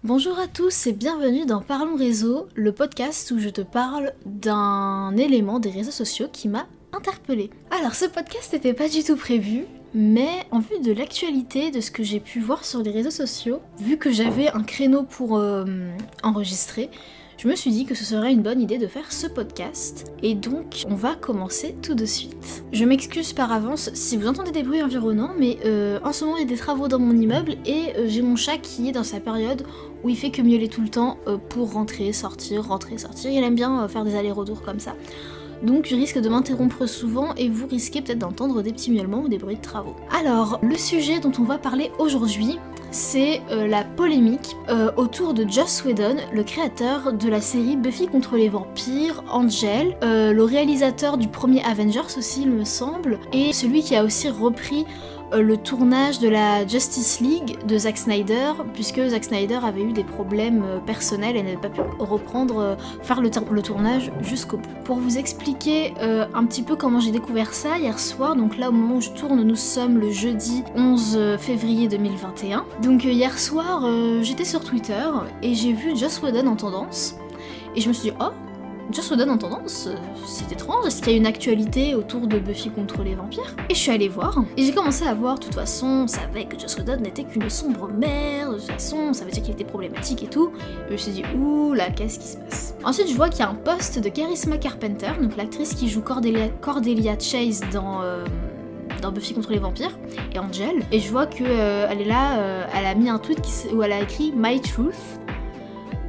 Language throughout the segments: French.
Bonjour à tous et bienvenue dans Parlons Réseau, le podcast où je te parle d'un élément des réseaux sociaux qui m'a interpellée. Alors ce podcast n'était pas du tout prévu, mais en vue de l'actualité, de ce que j'ai pu voir sur les réseaux sociaux, vu que j'avais un créneau pour enregistrer, je me suis dit que ce serait une bonne idée de faire ce podcast, et donc on va commencer tout de suite. Je m'excuse par avance si vous entendez des bruits environnants, mais en ce moment il y a des travaux dans mon immeuble, et j'ai mon chat qui est dans sa période où il fait que miauler tout le temps pour rentrer, sortir, il aime bien faire des allers-retours comme ça. Donc je risque de m'interrompre souvent et vous risquez peut-être d'entendre des petits miaulements ou des bruits de travaux. Alors, le sujet dont on va parler aujourd'hui, c'est la polémique autour de Joss Whedon, le créateur de la série Buffy contre les vampires, Angel, le réalisateur du premier Avengers aussi il me semble, et celui qui a aussi repris le tournage de la Justice League de Zack Snyder, puisque Zack Snyder avait eu des problèmes personnels et n'avait pas pu reprendre, faire le tournage jusqu'au bout. Pour vous expliquer un petit peu comment j'ai découvert ça hier soir, donc là au moment où je tourne, nous sommes le jeudi 11 février 2021. Donc hier soir, j'étais sur Twitter et j'ai vu Joss Whedon en tendance, et je me suis dit « Oh, Joss Whedon en tendance, c'est étrange, est-ce qu'il y a une actualité autour de Buffy contre les vampires ?» Et je suis allée voir, et j'ai commencé à voir, de toute façon, on savait que Joss Whedon n'était qu'une sombre mère, de toute façon, ça veut dire qu'il était problématique et tout, et je me suis dit, ouh là, qu'est-ce qui se passe? Ensuite, je vois qu'il y a un post de Charisma Carpenter, donc l'actrice qui joue Cordelia Chase dans Buffy contre les vampires, et Angel, et je vois que elle est là, elle a mis un tweet où elle a écrit « My Truth »,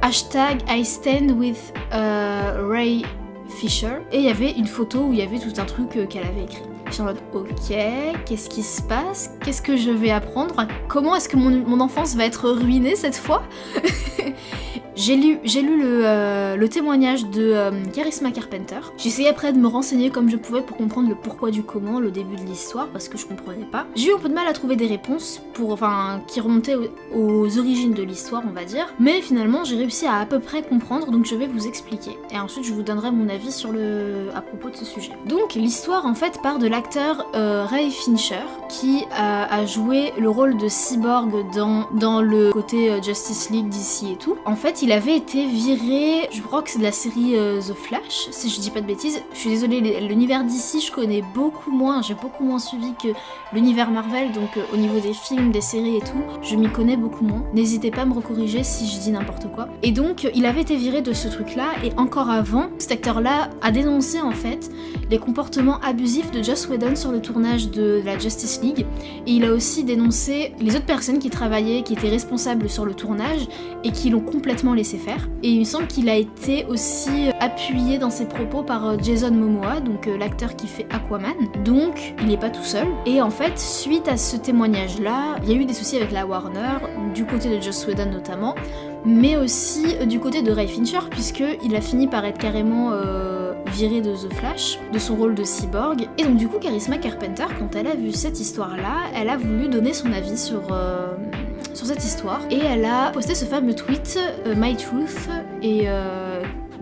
hashtag I stand with Ray Fisher, et il y avait une photo où il y avait tout un truc qu'elle avait écrit. Je suis en mode ok, qu'est-ce qui se passe? Qu'est-ce que je vais apprendre? Comment est-ce que mon enfance va être ruinée cette fois? J'ai lu le témoignage de Charisma Carpenter. J'ai essayé après de me renseigner comme je pouvais pour comprendre le pourquoi du comment, le début de l'histoire, parce que je comprenais pas. J'ai eu un peu de mal à trouver des réponses qui remontaient aux origines de l'histoire, on va dire. Mais finalement, j'ai réussi à peu près comprendre, donc je vais vous expliquer. Et ensuite, je vous donnerai mon avis à propos de ce sujet. Donc, l'histoire, en fait, part de l'acteur Ray Fincher, qui a joué le rôle de Cyborg dans le côté Justice League DC et tout. En fait, il avait été viré, je crois que c'est de la série The Flash, si je dis pas de bêtises. Je suis désolée, l'univers d'ici, je connais beaucoup moins, j'ai beaucoup moins suivi que l'univers Marvel, donc au niveau des films, des séries et tout, je m'y connais beaucoup moins. N'hésitez pas à me recorriger si je dis n'importe quoi. Et donc, il avait été viré de ce truc-là, et encore avant, cet acteur-là a dénoncé en fait les comportements abusifs de Joss Whedon sur le tournage de la Justice League, et il a aussi dénoncé les autres personnes qui travaillaient, qui étaient responsables sur le tournage, et qui l'ont complètement laissé faire. Et il me semble qu'il a été aussi appuyé dans ses propos par Jason Momoa, donc l'acteur qui fait Aquaman. Donc il n'est pas tout seul. Et en fait, suite à ce témoignage-là, il y a eu des soucis avec la Warner, du côté de Joss Whedon notamment, mais aussi du côté de Ray Fincher, puisqu'il a fini par être carrément viré de The Flash, de son rôle de cyborg. Et donc du coup, Charisma Carpenter, quand elle a vu cette histoire-là, elle a voulu donner son avis sur cette histoire, et elle a posté ce fameux tweet My Truth, et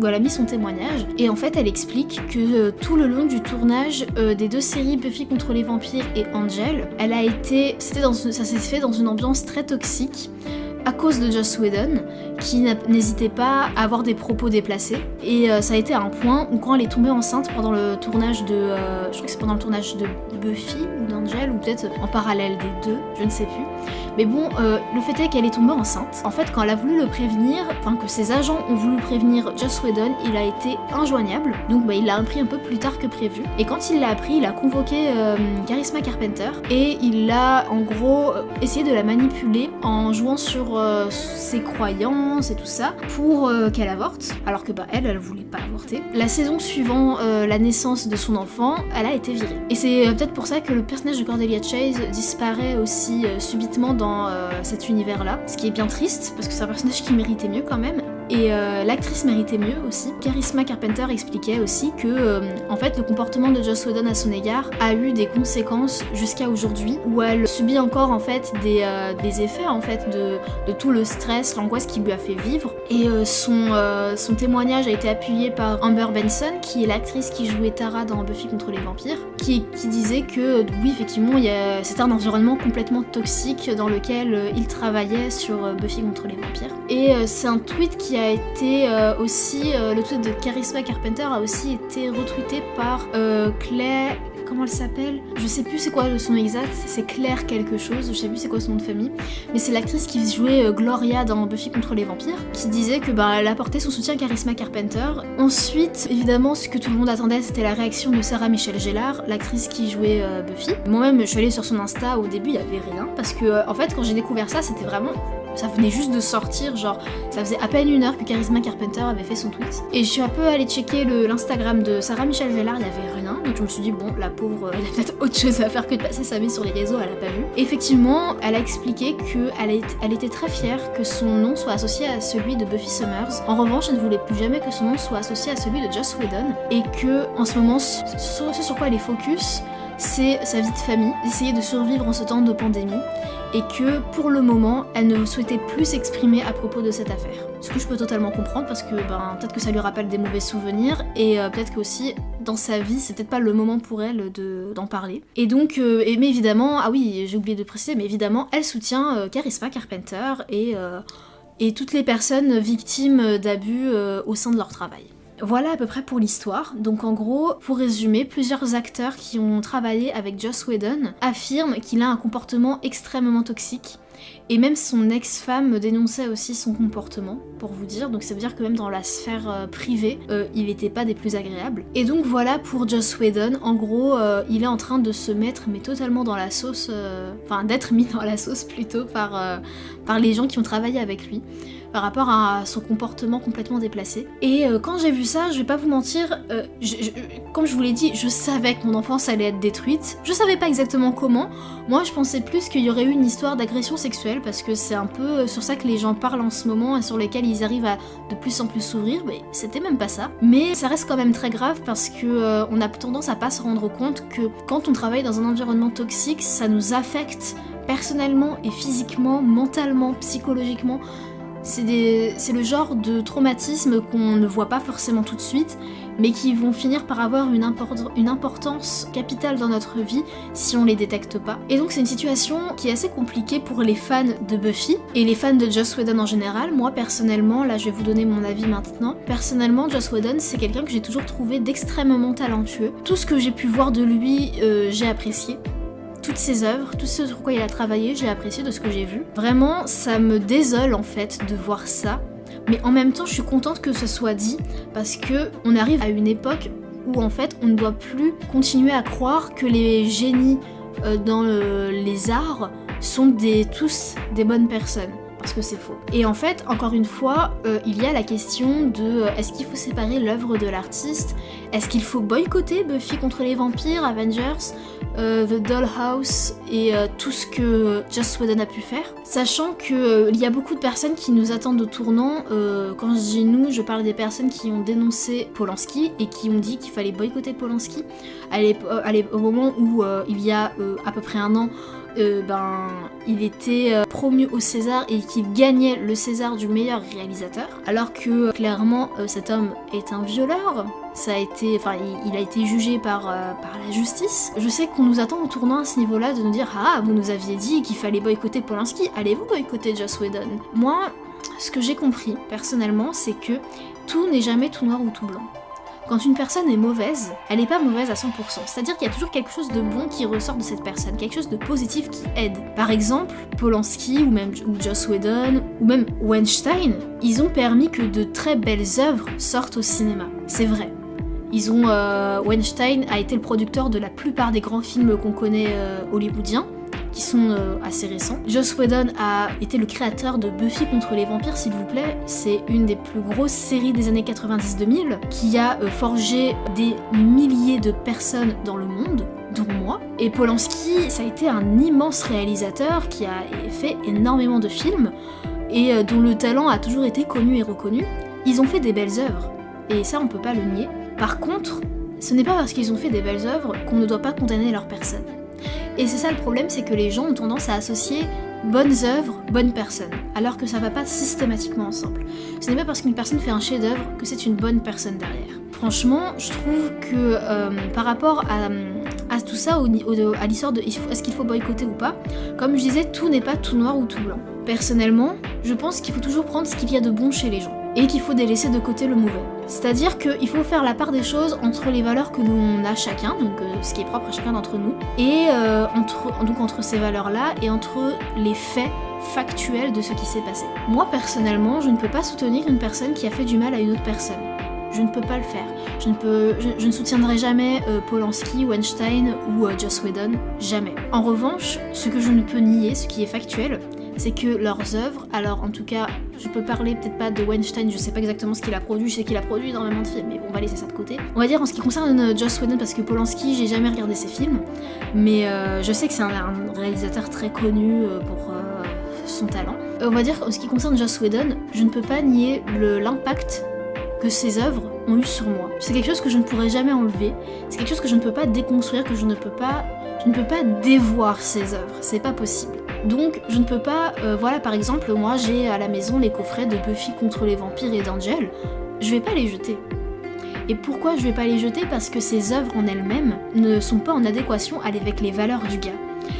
où elle a mis son témoignage, et en fait elle explique que tout le long du tournage des deux séries Buffy contre les vampires et Angel, ça s'est fait dans une ambiance très toxique à cause de Joss Whedon, qui n'hésitait pas à avoir des propos déplacés. Et ça a été à un point où quand elle est tombée enceinte pendant le tournage de... je crois que c'est pendant le tournage de Buffy ou d'Angel, ou peut-être en parallèle des deux, je ne sais plus. Mais bon, le fait est qu'elle est tombée enceinte. En fait, quand elle a voulu le prévenir, que ses agents ont voulu prévenir Joss Whedon, il a été injoignable. Donc il l'a appris un peu plus tard que prévu. Et quand il l'a appris, il a convoqué Charisma Carpenter, et il a en gros essayé de la manipuler en jouant sur ses croyances et tout ça pour qu'elle avorte, alors que elle voulait pas avorter. La saison suivant la naissance de son enfant, elle a été virée. Et c'est peut-être pour ça que le personnage de Cordelia Chase disparaît aussi subitement dans cet univers-là, ce qui est bien triste, parce que c'est un personnage qui méritait mieux quand même. Et l'actrice méritait mieux aussi. Charisma Carpenter expliquait aussi que en fait le comportement de Joss Whedon à son égard a eu des conséquences jusqu'à aujourd'hui, où elle subit encore en fait des effets en fait de tout le stress, l'angoisse qu'il lui a fait vivre. Et son témoignage a été appuyé par Amber Benson, qui est l'actrice qui jouait Tara dans Buffy contre les vampires, qui disait que oui effectivement c'était un environnement complètement toxique dans lequel il travaillait sur Buffy contre les vampires. Et c'est un tweet qui a été aussi, le tweet de Charisma Carpenter a aussi été retweeté par Claire, comment elle s'appelle ? Je sais plus c'est quoi son nom exact, c'est Claire quelque chose, je sais plus c'est quoi son nom de famille, mais c'est l'actrice qui jouait Gloria dans Buffy contre les vampires, qui disait que elle apportait son soutien à Charisma Carpenter. Ensuite, évidemment, ce que tout le monde attendait, c'était la réaction de Sarah Michelle Gellar, l'actrice qui jouait Buffy. Moi-même, je suis allée sur son Insta, au début, il y avait rien, parce que en fait, quand j'ai découvert ça, c'était vraiment... Ça venait juste de sortir, genre ça faisait à peine 1 heure que Charisma Carpenter avait fait son tweet. Et je suis un peu allée checker l'Instagram de Sarah Michelle Gellar, il n'y avait rien. Donc je me suis dit, bon, la pauvre, elle a peut-être autre chose à faire que de passer sa vie sur les réseaux, elle a pas vu. Et effectivement, elle a expliqué qu'elle était très fière que son nom soit associé à celui de Buffy Summers. En revanche, elle ne voulait plus jamais que son nom soit associé à celui de Joss Whedon. Et que, en ce moment, ce sur quoi elle est focus, c'est sa vie de famille, d'essayer de survivre en ce temps de pandémie, et que pour le moment, elle ne souhaitait plus s'exprimer à propos de cette affaire. Ce que je peux totalement comprendre, parce que peut-être que ça lui rappelle des mauvais souvenirs, et peut-être que aussi dans sa vie, c'est peut-être pas le moment pour elle d'en parler. Et donc, mais évidemment, ah oui, j'ai oublié de préciser, mais évidemment, elle soutient Charisma Carpenter et toutes les personnes victimes d'abus au sein de leur travail. Voilà à peu près pour l'histoire. Donc en gros, pour résumer, plusieurs acteurs qui ont travaillé avec Joss Whedon affirment qu'il a un comportement extrêmement toxique. Et même son ex-femme dénonçait aussi son comportement, pour vous dire. Donc ça veut dire que même dans la sphère privée, il n'était pas des plus agréables. Et donc voilà pour Joss Whedon. En gros, il est en train de se mettre mais totalement dans la sauce, d'être mis dans la sauce plutôt par les gens qui ont travaillé avec lui, par rapport à son comportement complètement déplacé. Et quand j'ai vu ça, je vais pas vous mentir, comme je vous l'ai dit, je savais que mon enfance allait être détruite. Je savais pas exactement comment. Moi, je pensais plus qu'il y aurait eu une histoire d'agression sexuelle, parce que c'est un peu sur ça que les gens parlent en ce moment et sur lesquels ils arrivent à de plus en plus s'ouvrir, mais c'était même pas ça. Mais ça reste quand même très grave parce que on a tendance à pas se rendre compte que quand on travaille dans un environnement toxique, ça nous affecte personnellement et physiquement, mentalement, psychologiquement. C'est le genre de traumatisme qu'on ne voit pas forcément tout de suite, mais qui vont finir par avoir une importance capitale dans notre vie si on les détecte pas. Et donc c'est une situation qui est assez compliquée pour les fans de Buffy, et les fans de Joss Whedon en général. Moi personnellement, là je vais vous donner mon avis maintenant, personnellement Joss Whedon c'est quelqu'un que j'ai toujours trouvé d'extrêmement talentueux. Tout ce que j'ai pu voir de lui, j'ai apprécié. Toutes ses œuvres, tout ce sur quoi il a travaillé, j'ai apprécié de ce que j'ai vu. Vraiment, ça me désole en fait de voir ça. Mais en même temps, je suis contente que ce soit dit, parce que on arrive à une époque où en fait, on ne doit plus continuer à croire que les génies dans les arts sont tous des bonnes personnes. Parce que c'est faux. Et en fait, encore une fois, il y a la question de est-ce qu'il faut séparer l'œuvre de l'artiste ? Est-ce qu'il faut boycotter Buffy contre les vampires, Avengers, The Dollhouse et tout ce que Joss Whedon a pu faire ? Sachant qu'il y a beaucoup de personnes qui nous attendent au tournant. Quand je dis nous, je parle des personnes qui ont dénoncé Polanski et qui ont dit qu'il fallait boycotter Polanski. Au moment où il y a à peu près 1 an, il était promu au César et qu'il gagnait le César du meilleur réalisateur, alors que clairement cet homme est un violeur. Il a été jugé par la justice. Je sais qu'on nous attend au tournant à ce niveau-là de nous dire ah, vous nous aviez dit qu'il fallait boycotter Polanski, allez-vous boycotter Joss Whedon ? Moi, ce que j'ai compris personnellement, c'est que tout n'est jamais tout noir ou tout blanc. Quand une personne est mauvaise, elle n'est pas mauvaise à 100%. C'est-à-dire qu'il y a toujours quelque chose de bon qui ressort de cette personne, quelque chose de positif qui aide. Par exemple, Polanski ou Joss Whedon ou même Weinstein, ils ont permis que de très belles œuvres sortent au cinéma. C'est vrai. Weinstein a été le producteur de la plupart des grands films qu'on connaît hollywoodiens, qui sont assez récents. Joss Whedon a été le créateur de Buffy contre les vampires, s'il vous plaît. C'est une des plus grosses séries des années 90-2000 qui a forgé des milliers de personnes dans le monde, dont moi. Et Polanski, ça a été un immense réalisateur qui a fait énormément de films. et dont le talent a toujours été connu et reconnu, ils ont fait des belles œuvres, et ça on peut pas le nier. Par contre, ce n'est pas parce qu'ils ont fait des belles œuvres qu'on ne doit pas condamner leur personne. Et c'est ça le problème, c'est que les gens ont tendance à associer bonnes œuvres, bonnes personnes, alors que ça va pas systématiquement ensemble. Ce n'est pas parce qu'une personne fait un chef-d'œuvre que c'est une bonne personne derrière. Franchement, je trouve que par rapport à tout ça, à l'histoire de est-ce qu'il faut boycotter ou pas, comme je disais, tout n'est pas tout noir ou tout blanc. Personnellement, je pense qu'il faut toujours prendre ce qu'il y a de bon chez les gens, et qu'il faut délaisser de côté le mauvais. C'est-à-dire qu'il faut faire la part des choses entre les valeurs que nous on a chacun, donc ce qui est propre à chacun d'entre nous, et entre ces valeurs-là et entre les faits factuels de ce qui s'est passé. Moi personnellement, je ne peux pas soutenir une personne qui a fait du mal à une autre personne. Je ne peux pas le faire. Je ne soutiendrai jamais Polanski, Weinstein ou Joss Whedon, jamais. En revanche, ce que je ne peux nier, ce qui est factuel, c'est que leurs œuvres, alors en tout cas, je peux parler peut-être pas de Weinstein, je sais pas exactement ce qu'il a produit, je sais qu'il a produit énormément de films, mais bon, on va laisser ça de côté. On va dire en ce qui concerne Joss Whedon, parce que Polanski, j'ai jamais regardé ses films, mais je sais que c'est un réalisateur très connu pour son talent. On va dire en ce qui concerne Joss Whedon, je ne peux pas nier l'impact que ses œuvres ont eu sur moi. C'est quelque chose que je ne pourrai jamais enlever, c'est quelque chose que je ne peux pas déconstruire, que je ne peux pas dévoir ses œuvres, c'est pas possible. Donc je ne peux pas, voilà par exemple moi j'ai à la maison les coffrets de Buffy contre les vampires et d'Angel, je vais pas les jeter. Et pourquoi je vais pas les jeter? Parce que ces œuvres en elles-mêmes ne sont pas en adéquation avec les valeurs du gars.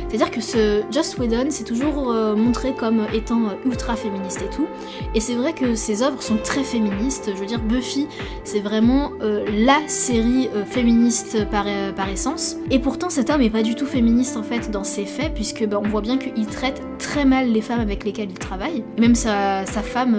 C'est-à-dire que ce Joss Whedon s'est toujours montré comme étant ultra féministe et tout, et c'est vrai que ses œuvres sont très féministes. Je veux dire, Buffy, c'est vraiment la série féministe par essence, et pourtant cet homme est pas du tout féministe en fait dans ses faits, puisque on voit bien qu'il traite très mal les femmes avec lesquelles il travaille, et même sa femme,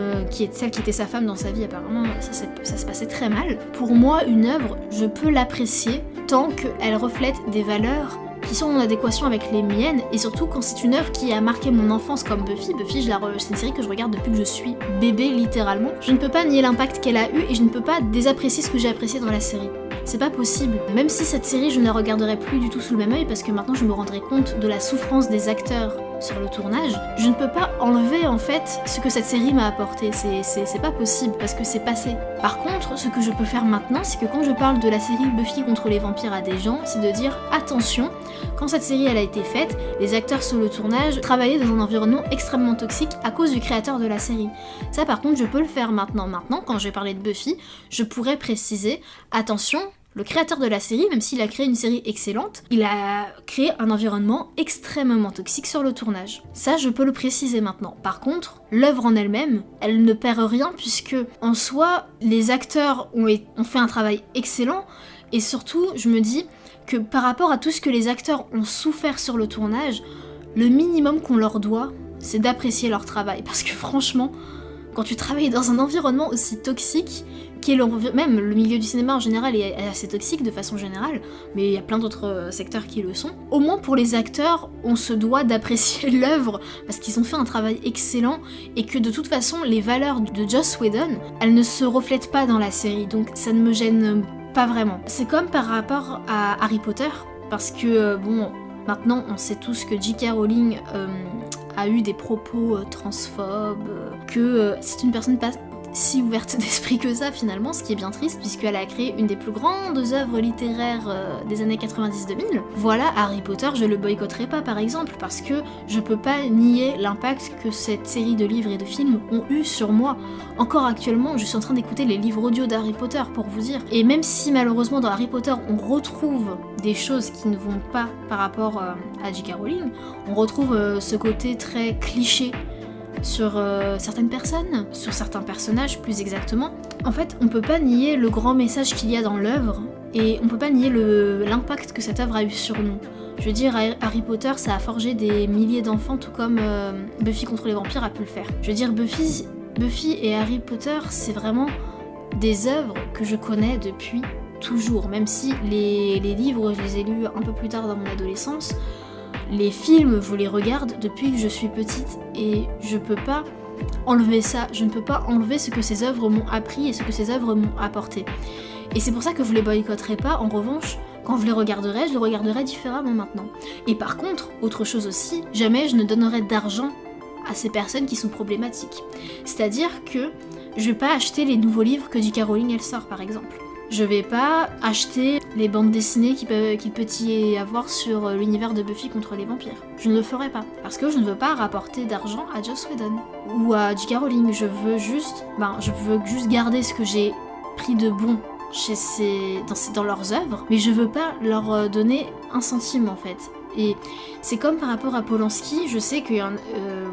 celle qui était sa femme dans sa vie apparemment, ça se passait très mal. Pour moi, une œuvre, je peux l'apprécier tant qu'elle reflète des valeurs qui sont en adéquation avec les miennes, et surtout quand c'est une œuvre qui a marqué mon enfance comme Buffy. Buffy, c'est une série que je regarde depuis que je suis bébé littéralement. Je ne peux pas nier l'impact qu'elle a eu, et je ne peux pas désapprécier ce que j'ai apprécié dans la série. C'est pas possible. Même si cette série, je ne la regarderai plus du tout sous le même œil, parce que maintenant je me rendrai compte de la souffrance des acteurs sur le tournage, je ne peux pas enlever en fait ce que cette série m'a apporté. C'est pas possible, parce que c'est passé. Par contre, ce que je peux faire maintenant, c'est que quand je parle de la série Buffy contre les vampires à des gens, c'est de dire attention, quand cette série elle a été faite, les acteurs sur le tournage travaillaient dans un environnement extrêmement toxique à cause du créateur de la série. Ça par contre, je peux le faire maintenant. Maintenant, quand je vais parler de Buffy, je pourrais préciser attention, le créateur de la série, même s'il a créé une série excellente, il a créé un environnement extrêmement toxique sur le tournage. Ça, je peux le préciser maintenant. Par contre, l'œuvre en elle-même, elle ne perd rien, puisque en soi, les acteurs ont fait un travail excellent, et surtout, je me dis que par rapport à tout ce que les acteurs ont souffert sur le tournage, le minimum qu'on leur doit, c'est d'apprécier leur travail. Parce que franchement, quand tu travailles dans un environnement aussi toxique, même le milieu du cinéma en général est assez toxique de façon générale, mais il y a plein d'autres secteurs qui le sont. Au moins pour les acteurs, on se doit d'apprécier l'œuvre parce qu'ils ont fait un travail excellent, et que de toute façon les valeurs de Joss Whedon, elles ne se reflètent pas dans la série, donc ça ne me gêne pas vraiment. C'est comme par rapport à Harry Potter, parce que maintenant on sait tous que J.K. Rowling a eu des propos transphobes, que c'est une personne pas si ouverte d'esprit que ça finalement, ce qui est bien triste puisqu'elle a créé une des plus grandes œuvres littéraires des années 90-2000. Voilà, Harry Potter, je le boycotterai pas par exemple, parce que je peux pas nier l'impact que cette série de livres et de films ont eu sur moi. Encore actuellement, je suis en train d'écouter les livres audio d'Harry Potter pour vous dire, et même si malheureusement dans Harry Potter on retrouve des choses qui ne vont pas par rapport à J.K. Rowling, on retrouve ce côté très cliché sur certaines personnes, sur certains personnages plus exactement. En fait, on peut pas nier le grand message qu'il y a dans l'œuvre, et on peut pas nier l'impact que cette œuvre a eu sur nous. Je veux dire, Harry Potter, ça a forgé des milliers d'enfants, tout comme Buffy contre les vampires a pu le faire. Je veux dire, Buffy et Harry Potter, c'est vraiment des œuvres que je connais depuis toujours, même si les livres, je les ai lus un peu plus tard dans mon adolescence. Les films, je les regarde depuis que je suis petite, et je peux pas enlever ça, je ne peux pas enlever ce que ces œuvres m'ont appris et ce que ces œuvres m'ont apporté. Et c'est pour ça que je les boycotterai pas. En revanche, quand je les regarderai différemment maintenant. Et par contre, autre chose aussi, jamais je ne donnerai d'argent à ces personnes qui sont problématiques. C'est-à-dire que je vais pas acheter les nouveaux livres que J.K. Rowling elle sort par exemple. Je vais pas acheter les bandes dessinées qu'il peut y avoir sur l'univers de Buffy contre les vampires. Je ne le ferai pas. Parce que je ne veux pas rapporter d'argent à Joss Whedon ou à J.K. Rowling. Je veux juste garder ce que j'ai pris de bon dans leurs œuvres, mais je veux pas leur donner un centime en fait. Et c'est comme par rapport à Polanski, je sais que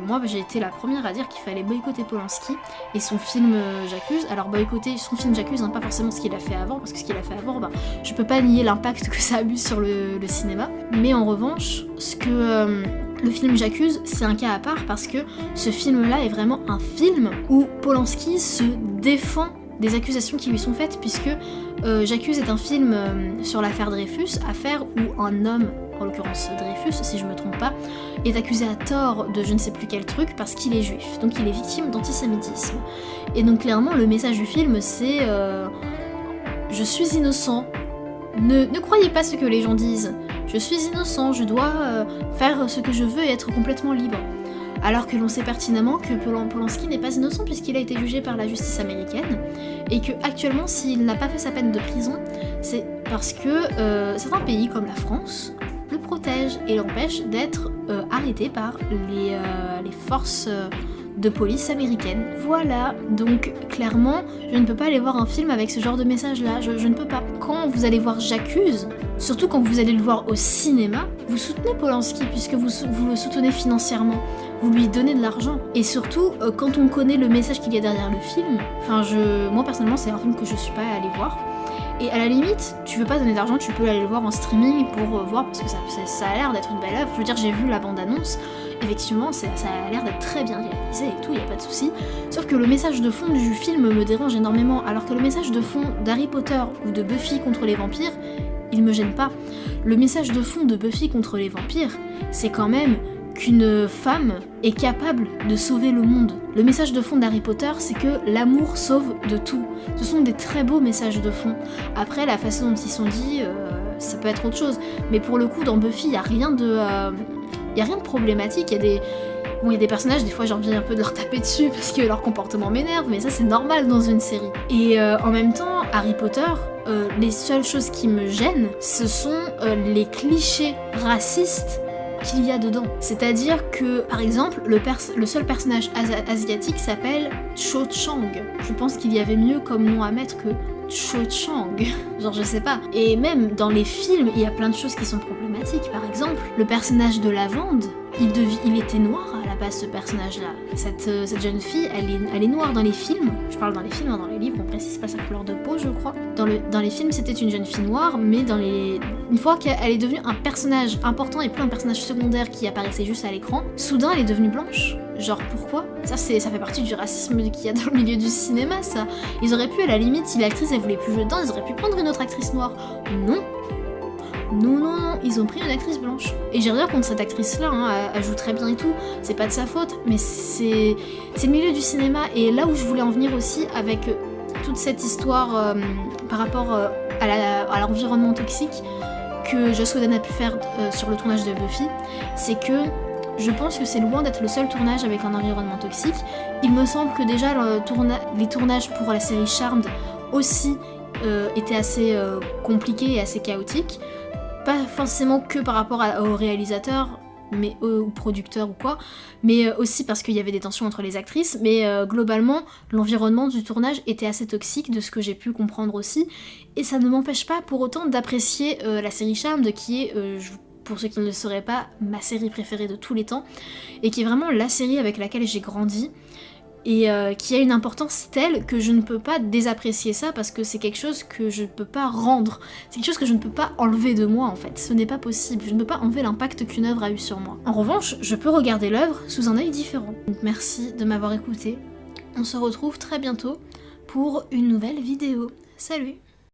moi j'ai été la première à dire qu'il fallait boycotter Polanski et son film J'accuse. Alors boycotter son film J'accuse, pas forcément ce qu'il a fait avant, parce que ce qu'il a fait avant, je peux pas nier l'impact que ça a eu sur le cinéma. Mais en revanche, le film J'accuse, c'est un cas à part parce que ce film-là est vraiment un film où Polanski se défend des accusations qui lui sont faites, puisque J'accuse est un film sur l'affaire Dreyfus, affaire où un homme, en l'occurrence Dreyfus si je me trompe pas, est accusé à tort de je ne sais plus quel truc parce qu'il est juif, donc il est victime d'antisémitisme. Et donc clairement le message du film c'est je suis innocent, ne croyez pas ce que les gens disent, je suis innocent, je dois faire ce que je veux et être complètement libre. Alors que l'on sait pertinemment que Polanski n'est pas innocent puisqu'il a été jugé par la justice américaine et que actuellement s'il n'a pas fait sa peine de prison, c'est parce que certains pays comme la France le protègent et l'empêchent d'être arrêté par les forces de police américaines. Voilà, donc clairement, je ne peux pas aller voir un film avec ce genre de message-là, je ne peux pas. Quand vous allez voir J'accuse, surtout quand vous allez le voir au cinéma, vous soutenez Polanski puisque vous le soutenez financièrement, vous lui donnez de l'argent. Et surtout, quand on connaît le message qu'il y a derrière le film, moi personnellement, c'est un film que je suis pas allée voir. Et à la limite, tu veux pas donner d'argent, tu peux aller le voir en streaming pour voir, parce que ça a l'air d'être une belle œuvre. Je veux dire, j'ai vu la bande-annonce, effectivement, ça a l'air d'être très bien réalisé et tout, y a pas de souci. Sauf que le message de fond du film me dérange énormément, alors que le message de fond d'Harry Potter ou de Buffy contre les vampires, il me gêne pas. Le message de fond de Buffy contre les vampires, c'est quand même qu'une femme est capable de sauver le monde. Le message de fond d'Harry Potter, c'est que l'amour sauve de tout. Ce sont des très beaux messages de fond. Après, la façon dont ils sont dits, ça peut être autre chose. Mais pour le coup, dans Buffy, il n'y a rien de problématique. Il y a des personnages, des fois j'ai envie un peu de leur taper dessus parce que leur comportement m'énerve, mais ça c'est normal dans une série. Et en même temps, Harry Potter, les seules choses qui me gênent, ce sont les clichés racistes qu'il y a dedans. C'est-à-dire que, par exemple, le seul personnage asiatique s'appelle Cho Chang. Je pense qu'il y avait mieux comme nom à mettre que Cho Chang. Genre, je sais pas. Et même dans les films, il y a plein de choses qui sont problématiques. Par exemple, le personnage de Lavande, il était noir à la base, ce personnage-là. Cette jeune fille, elle est noire dans les films. Je parle dans les films, dans les livres, on précise pas sa couleur de peau, je crois. Dans les films, c'était une jeune fille noire, mais une fois qu'elle est devenue un personnage important et plus un personnage secondaire qui apparaissait juste à l'écran, soudain, elle est devenue blanche. Genre, pourquoi ? Ça fait partie du racisme qu'il y a dans le milieu du cinéma, ça. Ils auraient pu, à la limite, si l'actrice, elle voulait plus jouer dedans, ils auraient pu prendre une autre actrice noire. Non, ils ont pris une actrice blanche. Et j'ai rien contre cette actrice-là, elle joue très bien et tout, c'est pas de sa faute, mais c'est le milieu du cinéma, et là où je voulais en venir aussi avec toute cette histoire par rapport à l'environnement toxique que Joss Whedon a pu faire sur le tournage de Buffy, c'est que je pense que c'est loin d'être le seul tournage avec un environnement toxique. Il me semble que déjà les tournages pour la série Charmed aussi étaient assez compliqués et assez chaotiques. Pas forcément que par rapport aux réalisateurs, mais aux producteurs ou quoi, mais aussi parce qu'il y avait des tensions entre les actrices, mais globalement, l'environnement du tournage était assez toxique, de ce que j'ai pu comprendre aussi, et ça ne m'empêche pas pour autant d'apprécier la série Charmed, qui est, pour ceux qui ne le sauraient pas, ma série préférée de tous les temps, et qui est vraiment la série avec laquelle j'ai grandi, et qui a une importance telle que je ne peux pas désapprécier ça parce que c'est quelque chose que je ne peux pas rendre, c'est quelque chose que je ne peux pas enlever de moi en fait, ce n'est pas possible, je ne peux pas enlever l'impact qu'une œuvre a eu sur moi. En revanche, je peux regarder l'œuvre sous un œil différent. Donc merci de m'avoir écouté, on se retrouve très bientôt pour une nouvelle vidéo. Salut!